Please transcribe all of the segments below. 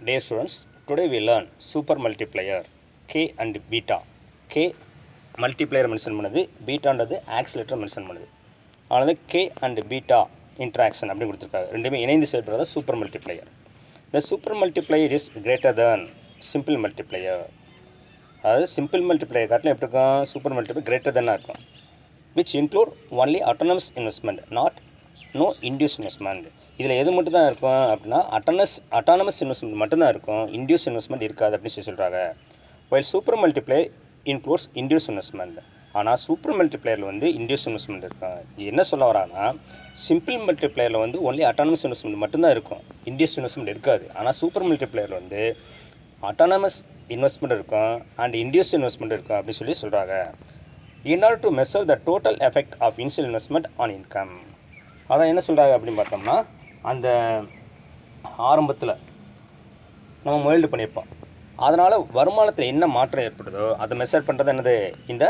Dear students, today we learn super multiplier K and beta. K multiplier mention பண்ணுது, பீட்டான்றது oscillator mention பண்ணுது. அதனால K and beta interaction அப்படி கொடுத்துருக்காங்க. ரெண்டுமே இணைந்து செயல்படுறது super multiplier. The super multiplier is greater than simple multiplier. அதாவது simple multiplier காட்டிலும் எப்படி இருக்கும், சூப்பர் மல்டிப்ளையர் கிரேட்டர் தானாக இருக்கும். which include only autonomous investment, not no induced investment. இதில் எது மட்டும் தான் இருக்கும் அப்படின்னா அட்டானமஸ் இன்வெஸ்ட்மெண்ட் மட்டும்தான் இருக்கும், இன்டியூஸ் இன்வெஸ்ட்மெண்ட் இருக்காது அப்படின்னு சொல்கிறாங்க. while super multiplier includes induce investment. ஆனால் சூப்பர் மல்டிப்ளையரில் வந்து இன்டியூஸ் இன்வெஸ்ட்மெண்ட் இருக்கும். என்ன சொல்ல வராங்கன்னா சிம்பிள் மல்டிப்ளையரில் வந்து ஒன்லி அட்டானமஸ் இன்வெஸ்ட்மெண்ட் மட்டும்தான் இருக்கும், இன்டியூஸ் இன்வெஸ்ட்மெண்ட் இருக்காது. ஆனால் சூப்பர் மல்டிப்ளையரில் வந்து அட்டானமஸ் இன்வெஸ்ட்மெண்ட் இருக்கும் அண்ட் இன்டியூஸ் இன்வெஸ்ட்மெண்ட் இருக்கும் அப்படின்னு சொல்கிறாங்க. in order to measure the total effect of initial investment on income. அதான் என்ன சொல்கிறாங்க அப்படின்னு பார்த்தோம்னா, அந்த ஆரம்பத்தில் நம்ம முதலீடு பண்ணியிருப்போம், அதனால் வருமானத்தில் என்ன மாற்றம் ஏற்படுதோ அதை மெஷர் பண்ணுறது என்னது இந்த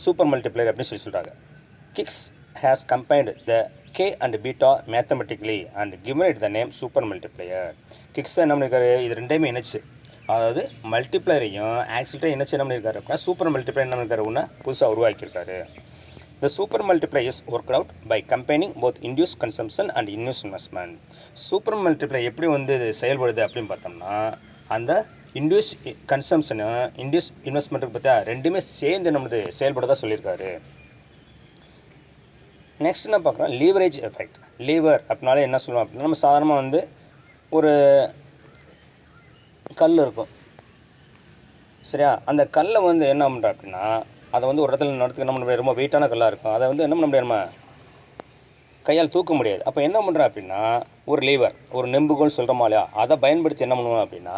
சூப்பர் மல்டிப்ளையர் அப்படின்னு சொல்கிறாங்க. Keynes has combined the K and beta mathematically and given it the name super multiplier. Keynes என்ன பண்ணிருக்காரு, இது ரெண்டையுமே இணைச்சு, அதாவது மல்டிப்ளையரையும் ஆக்சிலேட்டரையும் இணைச்சு என்ன பண்ணியிருக்காரு அப்படின்னா சூப்பர் மல்டிப்ளையர் என்ன பண்ணிருக்காரு ஒன்று புதுசாக உருவாக்கியிருக்காரு. The super multiplier is worked out by combining both induced consumption and induced investment. Super multiplier எப்படி வந்து செயல்படுது அப்படின்னு பார்த்தோம்னா, அந்த இன்டியூஸ் கன்சம்ஷனும் இன்டியூஸ் இன்வெஸ்ட்மெண்ட்டுக்கு பார்த்தா ரெண்டுமே சேர்ந்து நம்மளது செயல்படுறதா சொல்லியிருக்காரு. நெக்ஸ்ட் என்ன பார்க்குறோம், லீவரேஜ் எஃபெக்ட். லீவர் அப்படின்னாலே என்ன சொல்லுவோம் அப்படின்னா, நம்ம சாதாரணமாக வந்து ஒரு கல் இருக்கும் சரியா, அந்த கல்லை வந்து என்ன பண்ணுறோம் அப்படின்னா அதை வந்து ஒரு இடத்துல நடத்துக்கு என்ன பண்ண முடியாது, ரொம்ப வெயிட்டான கல்லாக இருக்கும், அதை வந்து என்ன பண்ண முடியாது, நம்ம கையால் தூக்க முடியாது. அப்போ என்ன பண்ணுறோம் அப்படின்னா ஒரு லீவர், ஒரு நெம்புகோல் சொல்கிறோமா இல்லையா, அதை பயன்படுத்தி என்ன பண்ணுவோம் அப்படின்னா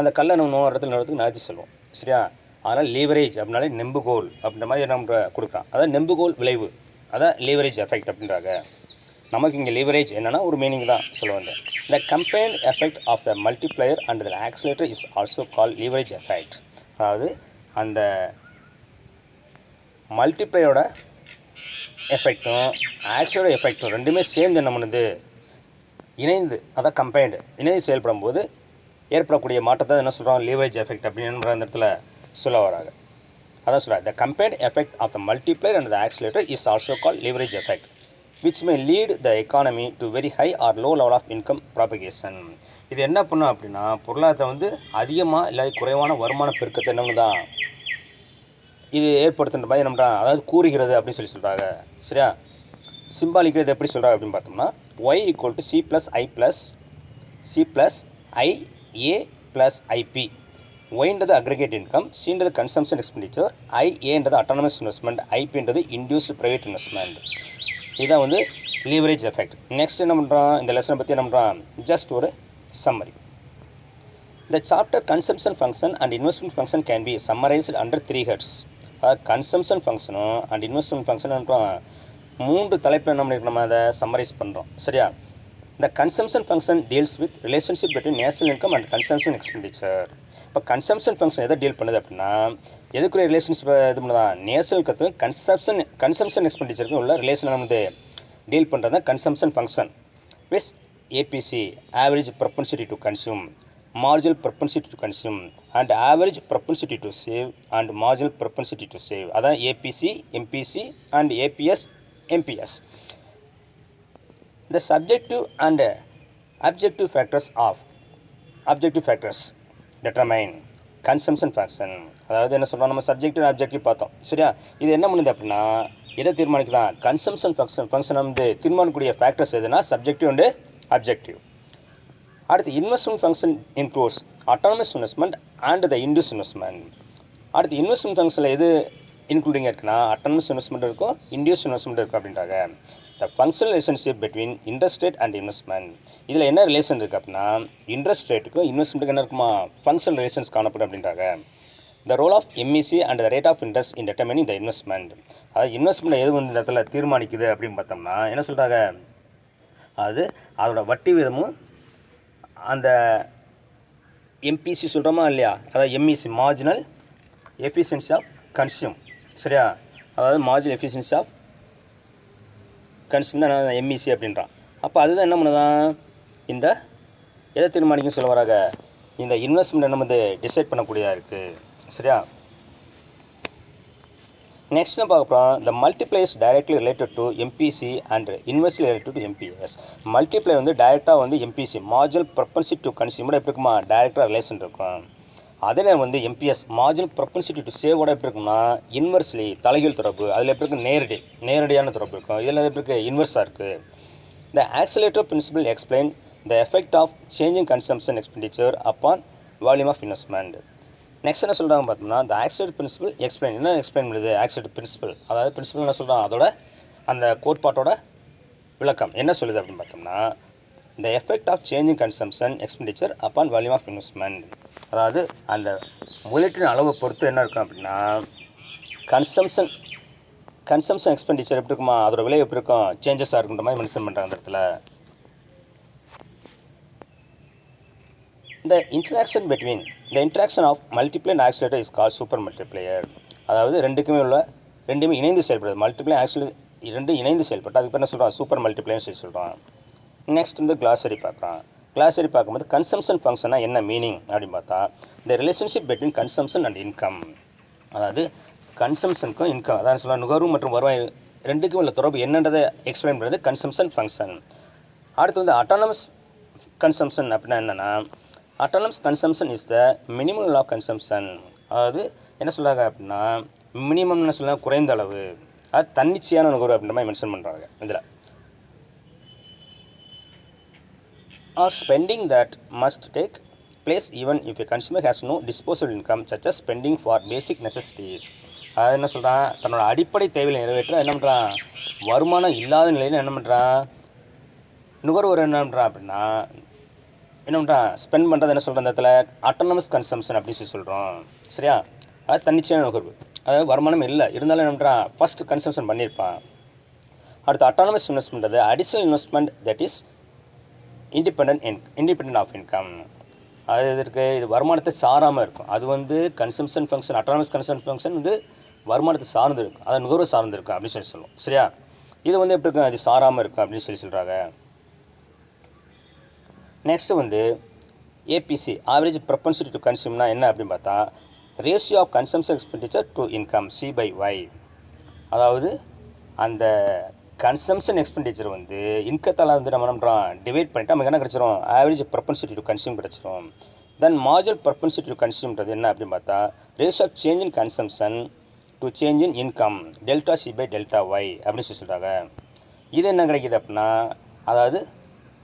அந்த கல்லை நம்ம ஒரு இடத்துல நடத்துக்கு நகர்த்தி சொல்லுவோம் சரியா. அதனால் லீவரேஜ் அப்படின்னாலே நெம்புகோல் அப்படின்ற மாதிரி நம்ம கொடுக்கலாம், அதாவது நெம்புகோல் விளைவு, அதான் லீவரேஜ் எஃபெக்ட் அப்படின்றாங்க. நமக்கு இங்கே லீவரேஜ் என்னென்னா ஒரு மீனிங் தான் சொல்ல வந்தேன். The combined effect of the multiplier and the accelerator is also call leverage effect. அதாவது அந்த மல்டிப்ளையரோட எஃபெக்டும் ஆக்சிலேட்டர் எஃபெக்டும் ரெண்டுமே சேர்ந்து என்ன பண்ணுது, இணைந்து, அதான் கம்பைன்டு இணைந்து செயல்படும் போது ஏற்படக்கூடிய மாற்றத்தை என்ன சொல்கிறோம், லீவரேஜ் எஃபெக்ட் அப்படின்ற அந்த இடத்துல சொல்ல வராங்க. அதான் சொல்கிறாங்க, the combined effect of the multiplier and the accelerator is also call leverage effect which may lead the economy to very high or low level of income propagation. இது என்ன பண்ணும் அப்படின்னா பொருளாதாரத்தை வந்து அதிகமாக இல்லை குறைவான வருமான பெருக்கத்தை என்ன தான் இது ஏற்படுத்துகிற மாதிரி நம்ம அதாவது கூறுகிறது அப்படின்னு சொல்கிறாங்க சரியா. சிம்பாலிக்கிறது எப்படி சொல்கிறாங்க அப்படின்னு பார்த்தோம்னா, y equal to c plus i a plus ip. ஒய்ன்றது அக்ரிகேட் இன்கம், சின்றது கன்சம்ஷன் எக்ஸ்பெண்டிச்சர், ஐஏன்றது அட்டானமஸ் இன்வெஸ்ட்மெண்ட், ஐபின்றது இன்டியூஸ்டு ப்ரைவேட் இன்வெஸ்ட்மெண்ட். இதுதான் வந்து லீவரேஜ் எஃபெக்ட். நெக்ஸ்ட் என்ன பண்ணுறான், இந்த லெசனை பற்றி என்ன பண்ணுறான், ஜஸ்ட் ஒரு summary. The chapter consumption function and investment function can be summarised under 3 heads. அதாவது கன்சம்ஷன் ஃபங்க்ஷனும் அண்ட் இன்வெஸ்ட்மெண்ட் ஃபங்க்ஷன் மூன்று தலைப்பில் நம்ம அதை சம்மரைஸ் பண்ணுறோம் சரியா. The consumption function deals with relationship between national income and consumption expenditure. இப்போ கன்சம்ஷன் ஃபங்க்ஷன் எதை டீல் பண்ணுது அப்படின்னா, எதுக்குரிய ரிலேஷன்ஷிப் இது பண்ணுதான், நேஷனலுக்கு கன்சம்ஷன் எக்ஸ்பெண்டிச்சருக்கு உள்ள ரிலேஷன் வந்து டீல் பண்ணுறது தான் consumption function. Viz APC average propensity to consume, marginal propensity to consume and average propensity to save and marginal propensity to save. அதான் APC, MPC and APS, MPS. The subjective and objective factors determine consumption function. அதாவது என்ன சொல்கிறோம், நம்ம subjective objective பார்த்தோம் சரியா. இது என்ன பண்ணுது அப்படின்னா எதை தீர்மானிக்கலாம், கன்சம்ஷன் ஃபங்க்ஷன் வந்து தீர்மானிக்கக்கூடிய ஃபேக்டர்ஸ் எதுனா சப்ஜெக்டிவ் அண்டு அப்ஜெக்டிவ். அடுத்து investment function includes autonomous investment and the induce investment. அடுத்து இன்வெஸ்ட்மெண்ட் ஃபங்க்ஷனில் எது இன்க்ளூடிங் இருக்குன்னா அட்டானமஸ் இன்வெஸ்ட்மெண்ட் இருக்கும், இன்டியூஸ் இன்வெஸ்ட்மெண்ட் இருக்கும் அப்படின்றாங்க. த functional relationship between interest rate and investment. இதில் என்ன ரிலேஷன் இருக்குது அப்படின்னா இன்ட்ரெஸ்ட் ரேட்டுக்கும் இன்வெஸ்ட்மெண்ட்டுக்கு என்ன இருக்குமா, ஃபங்க்ஷனல் ரிலேஷன்ஸ் காணப்படும் அப்படின்றாங்க. The role of MEC and the rate of interest in determining the investment. அதாவது இன்வெஸ்ட்மெண்ட் எது வந்து இந்த இடத்துல தீர்மானிக்குது அப்படின்னு பார்த்தோம்னா என்ன சொல்கிறாங்க, அது அதோட வட்டி விதமும் அந்த எம்பிசி சொல்கிறோமா இல்லையா, அதாவது MEC marginal efficiency of consume சரியா. அதாவது மார்ஜினல் எஃபிஷியன்சி ஆஃப் கன்சியூம் தான் எம்இசி அப்படின்றான். அப்போ அதுதான் என்ன பண்ணுதான் இந்த எதை தீர்மானிக்கும் சொல்ல வராங்க, இந்த இன்வெஸ்ட்மெண்ட் நம்ம வந்து டிசைட் பண்ணக்கூடியதாக இருக்குது. சரியா? நெக்ஸ்ட் நம்ம பார்க்க போகிறோம், the multiplier is directly related to MPC and inversely related to MPS. Multiplier வந்து டைரெக்டாக வந்து MPC marginal propensity to consumer எப்படி இருக்குமா, டைரெக்டாக ரிலேஷன் இருக்கும். அதில் வந்து எம்பிஎஸ் மார்ஜினல் ப்ரொபன்சிட்டி டு சேவோட எப்படி இருக்கும்னா இன்வெர்ஸ்லி தலைகீழ் தொடர்பு. அதில் எப்படி இருக்குது, நேரடியான தொடர்பு இருக்கும். இதில் எப்படி இருக்குது, இன்வெர்ஸாக இருக்குது. The accelerator principle explain the effect of changing consumption expenditure upon volume of investment. Next என்ன சொல்கிறாங்க பார்த்தோம்னா, த ஆக்சிலேட்டர் பிரின்சிபல் எக்ஸ்பிளைன். என்ன எக்ஸ்பிளைன் பண்ணுது, ஆக்சிலேட்டர் பிரின்சிபல். அதாவது பிரின்சிபல் என்ன சொல்கிறாங்க, அதோட அந்த கோட்பாட்டோட விளக்கம் என்ன சொல்லுது அப்படின்னு பார்த்தோம்னா, the effect of changing consumption expenditure upon volume of investment. அதாவது அந்த முதலீட்டின் அளவை பொறுத்து என்ன இருக்கும் அப்படின்னா, கன்சம்ஷன் எக்ஸ்பெண்டிச்சர் எப்படி இருக்குமா, அதோட விலை எப்படி இருக்கும், சேஞ்சஸாக இருக்குன்ற மாதிரி மென்ஷன் பண்ணுறாங்க அந்த இடத்துல. The interaction of multiply and accelerator is called super multiplier. அதாவது ரெண்டுமே இணைந்து செயல்படுது. மல்டிப்ளை ஆக்சிலேட்டர் ரெண்டும் இணைந்து செயல்பட்டு அதுக்கு என்ன சொல்கிறோம், சூப்பர் மல்டிப்ளைன்னு சொல்லி சொல்கிறோம். நெக்ஸ்ட் வந்து கிளாஸரி பார்க்கலாம். கிளாஸரி பார்க்கும்போது கன்சம்ஷன் ஃபங்க்ஷனா என்ன மீனிங் அப்படின்னு பார்த்தா, இந்த relationship between consumption and income. அதாவது கன்சம்ஷனுக்கும் இன்கம், அதான் சொல்லலாம் நுகர்வு மற்றும் வருவாய் ரெண்டுக்கும் உள்ள தொடர்பு என்னன்றதை எக்ஸ்பிளைன் பண்ணுறது கன்சம்ஷன் ஃபங்க்ஷன். அடுத்து வந்து அட்டானமஸ் கன்சம்ஷன் அப்படின்னா என்னென்னா, autonomous consumption is the minimum of consumption. அதாவது என்ன சொல்கிறாங்க அப்படின்னா, மினிமம்னு சொல்ல குறைந்த அளவு, அது தன்னிச்சையான நுகர்வு அப்படின்ற மாதிரி மென்ஷன் பண்ணுறாங்க இதில். Are spending that must take place even if a consumer has no disposable income such as spending for basic necessities. அது என்ன சொல்கிறான், தன்னோட அடிப்படை தேவையை நிறைவேற்ற என்ன பண்ணுறான், வருமானம் இல்லாத நிலையில் என்ன பண்ணுறான், நுகர்வோர் என்ன பண்ணுறான் அப்படின்னா என்ன பண்ணுறான், ஸ்பெண்ட் பண்ணுறது என்ன சொல்கிற அந்த இடத்துல அட்டானமஸ் கன்சம்ஷன் அப்படின்னு சொல்லி சொல்கிறோம். சரியா? அது தன்னிச்சையான நுகர்வு, அதாவது வருமானம் இல்லை இருந்தாலும் என்ன பண்ணுறான், ஃபஸ்ட்டு கன்சம்ஷன் பண்ணியிருப்பான். அடுத்து autonomous investment, additional investment that is independent of income. அது இதற்கு இது வருமானத்தை சாராமல் இருக்கும். அது வந்து consumption function, autonomous consumption function வந்து வருமானத்தை சார்ந்து இருக்கும், அதை நுகர்வு சார்ந்து இருக்கும் அப்படின்னு சொல்லி சொல்லுவோம். சரியா? இது வந்து எப்படி இருக்கும், அது சாராமல் இருக்கும் அப்படின்னு சொல்லி சொல்கிறாங்க. நெக்ஸ்ட்டு வந்து ஏபிசி ஆவரேஜ் ப்ரொபன்சிட்டி டு கன்சியூம்னா என்ன அப்படின்னு பார்த்தா, ratio of consumption expenditure to income C/Y. அதாவது அந்த கன்சம்ஷன் எக்ஸ்பெண்டிச்சர் வந்து இன்கத்தால் வந்து நம்ம பண்ணுறோம் டிவைட் பண்ணிவிட்டு நமக்கு என்ன கிடச்சிரும், ஆவரேஜ் ப்ரொபன்சிட்டி டு கன்சியூம் கிடச்சிரும். தென் மார்ஜினல் ப்ரொபன்சிட்டி டு கன்சியூம்ன்றது என்ன அப்படின்னு பார்த்தா, ratio of change in consumption to change in income delta C/Δy அப்படின்னு சொல்லி சொல்கிறாங்க. இது என்ன கிடைக்கிது அப்படின்னா, அதாவது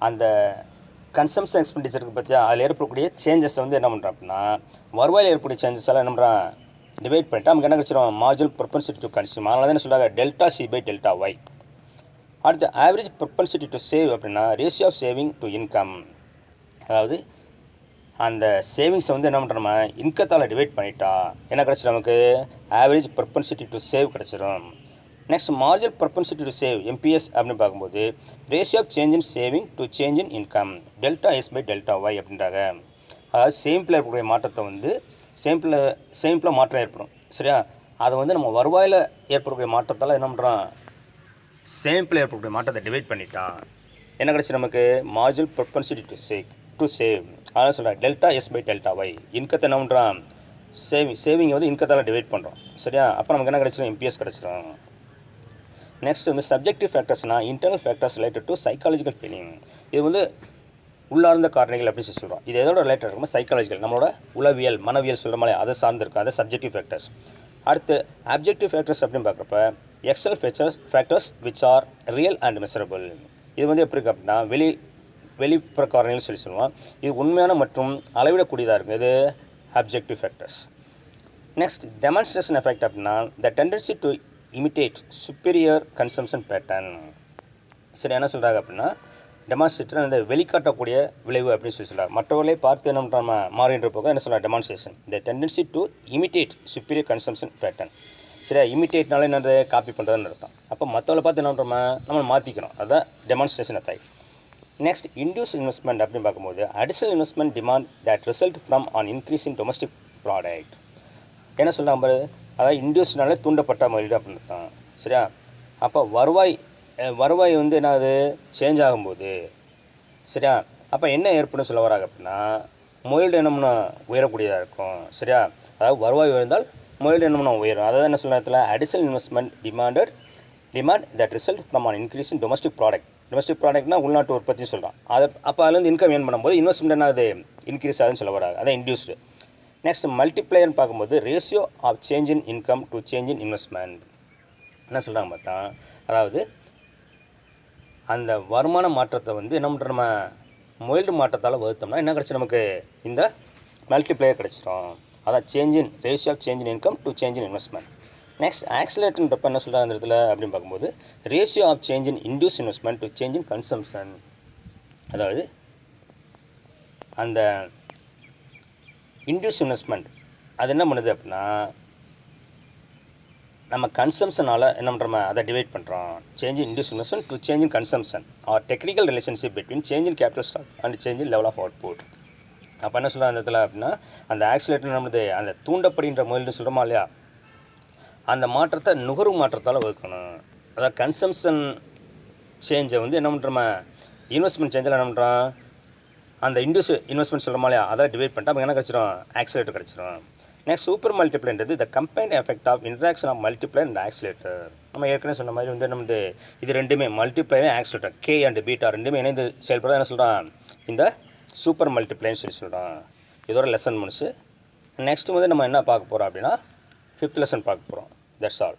அந்த கன்சம்ஷன் எக்ஸ்பெண்டிச்சருக்கு பற்றி அதில் ஏற்படக்கூடிய சேஞ்சஸ் வந்து என்ன பண்ணுறோம் அப்படின்னா, வருவாயில் ஏற்படக்கூடிய சேஞ்சஸ் எல்லாம் என்ன பண்ணுறான் டிவைட் பண்ணிவிட்டு நமக்கு என்ன கிடச்சிரும், மார்ஜினல் ப்ரொபன்சிட்டி டு கன்சியூம். அதனால தான் என்ன சொல்கிறாங்க, டெல்டா C/Δy. அடுத்து ஆவரேஜ் ப்ரொபன்சிட்டி டு சேவ் அப்படின்னா ratio of saving to income. அதாவது அந்த சேவிங்ஸை வந்து என்ன பண்ணுறோமா இன்கத்தால் டிவைட் பண்ணிட்டா என்ன கிடச்சிடும், நமக்கு ஆவரேஜ் ப்ரொபன்சிட்டி டு சேவ் கிடச்சிடும். Next marginal propensity to save MPS அப்படின்னு பார்க்கும்போது ratio of change in saving to change in income delta S/Δy அப்படின்றாங்க. அதாவது சேமிப்பில் இருக்கக்கூடிய மாற்றத்தை வந்து சேமிப்பில் மாற்றம் ஏற்படும். சரியா? அதை வந்து நம்ம வருவாயில் ஏற்படக்கூடிய மாற்றத்தால் என்ன பண்ணுறோம், சேமிப்பில் ஏற்படக்கூடிய மாற்றத்தை டிவைட் பண்ணிட்டான் என்ன கிடச்சி நமக்கு, மார்ஜினல் ப்ரொபன்சிட்டி டு சேவ். அதனால் சொல்கிறேன் டெல்டா S/Δy. இன்கத்தை என்ன பண்ணுறான், சேவிங்கை வந்து இன்கத்தால் டிவைட் பண்ணுறோம். சரியா? அப்போ நமக்கு என்ன கிடச்சிடும், MPS கிடச்சிடும். நெக்ஸ்ட் வந்து சப்ஜெக்டிவ் ஃபேக்டர்ஸ்னால் internal factors related to psychological feeling. இது வந்து உள்ளார்ந்த காரணிகள் அப்படின்னு சொல்லி சொல்கிறோம். இது எதோட ரிலேட்டட் இருக்குமோ சைக்காலஜிக்கல், நம்மளோட உளவியல் மனவியல் சொல்கிற மாதிரி அதை சார்ந்திருக்கும், அதை சப்ஜெக்டிவ் ஃபேக்டர்ஸ். அடுத்து ஆப்ஜெக்டிவ் ஃபேக்டர்ஸ் அப்படின்னு பார்க்குறப்ப external factors which are real and measurable. இது வந்து எப்படி இருக்குது அப்படின்னா வெளிப்புற காரணிகள் சொல்லி சொல்லுவோம். இது உண்மையான மற்றும் அளவிடக்கூடியதாக இருக்கும், இது objective factors. Next demonstration effect அப்படின்னா the tendency to imitate superior consumption pattern. சரி, என்ன சொல்கிறாங்க அப்படின்னா டெமான்ஸ்ட்ரேட்டர் அந்த வெளிக்காட்டக்கூடிய விளைவு அப்படின்னு சொல்லி சொல்கிறாங்க. மற்றவர்களை பார்த்து என்ன பண்ணுறாங்க மாறின்ற போக என்ன சொல்கிறாங்க demonstration the tendency to imitate superior consumption pattern. சரியா? இமிட்டேட்னால என்னது காப்பி பண்ணுறதுன்னு அர்த்தம். அப்போ மற்றவங்களை பார்த்து என்ன பண்ணுறோமா நம்ம மாற்றிக்கிறோம், அதுதான் demonstration effect. Next induce investment அப்படின்னு பார்க்கும்போது additional investment demand that result from an increase in domestic product. என்ன சொல்கிறாங்க பாரு, அதாவது இன்டியூஸ்னாலே தூண்டப்பட்ட முதலீடு அப்படின்னு அர்த்தம். சரியா? அப்போ வருவாய் வந்து என்னது சேஞ்ச் ஆகும்போது, சரியா, அப்போ என்ன ஏற்படும் சொல்ல வராங்க அப்படின்னா முதலீடு என்னம்னா உயரக்கூடியதாக இருக்கும். சரியா? அதாவது வருவாய் உயர்ந்தால் முதலீடு என்னம்னா உயரும். அதாவது என்ன சொல்ல நேரத்தில் additional investment demand that result from an increase in domestic ப்ராடக்ட்னா உள்நாட்டு உற்பத்தின்னு சொல்கிறான். அது அப்போ அதுலேருந்து இன்கம் ஏர்ன் பண்ணும்போது இன்வெஸ்ட்மெண்ட் என்ன அது இன்க்ரீஸ் ஆகுதுன்னு சொல்ல வராங்க. அதான் இன்டியூஸ்டு. நெக்ஸ்ட் மல்டிப்ளையர்னு பார்க்கும்போது ratio of change in income to change in investment. என்ன சொல்கிறாங்க பார்த்தா, அதாவது அந்த வருமான மாற்றத்தை வந்து என்ன பண்ணுற நம்ம முதலீடு மாற்றத்தால் வகுத்தோம்னா என்ன கிடச்சி நமக்கு இந்த மல்டிப்ளையர் கிடச்சிரும். அதான் change in ratio of change in income to change in investment. Next ஆக்சிலேட்டர்ன்றப்ப என்ன சொல்கிறாங்க அந்த இடத்துல அப்படின்னு பார்க்கும்போது ratio of change in induce investment to change in consumption. அதாவது அந்த இன்டியூஸ் இன்வெஸ்ட்மெண்ட் அது என்ன பண்ணுது அப்படின்னா நம்ம கன்சம்ஷனால் என்ன பண்ணுறோம் அதை டிவைட் பண்ணுறோம். Change in induce investment to change in consumption or technical relationship between change in capital stock and change in level of output. அப்போ என்ன சொல்கிறாங்க அந்த இடத்துல அப்படின்னா அந்த ஆக்சிலேட்டர் நம்மளுது அந்த தூண்டப்படுகின்ற முதலீடு சொல்கிறோமா இல்லையா, அந்த மாற்றத்தை நுகர்வு மாற்றத்தால் வகுக்கணும். அதாவது கன்சம்ஷன் சேஞ்சை வந்து என்ன பண்ணுறோம் இன்வெஸ்ட்மெண்ட் சேஞ்சில் என்ன பண்ணுறோம் அந்த இன்டியூஸ் இன்வெஸ்ட்மெண்ட் சொல்கிறோமா இல்லையா அதெல்லாம் டிவைட் பண்ணிட்டு அப்போ என்ன கிடச்சிரும் ஆக்சிலேட்டர் கிடச்சிரும். நெக்ஸ்ட் சூப்பர் மல்டிப்ளைன்றது the combined effect of interaction of multiplier and accelerator. நம்ம ஏற்கனவே சொன்ன மாதிரி வந்து நம்ம இது ரெண்டுமே multiplier accelerator k and beta ரெண்டுமே இணைந்து செயல்பட என்ன சொல்கிறான் இந்த சூப்பர் மல்டிப்ளைன்னு சொல்லி சொல்கிறான். இதோட லெசன் முடிச்சு நெக்ஸ்ட் வந்து நம்ம என்ன பார்க்க போகிறோம் அப்படின்னா 5th லெசன் பார்க்க போகிறோம். That's all.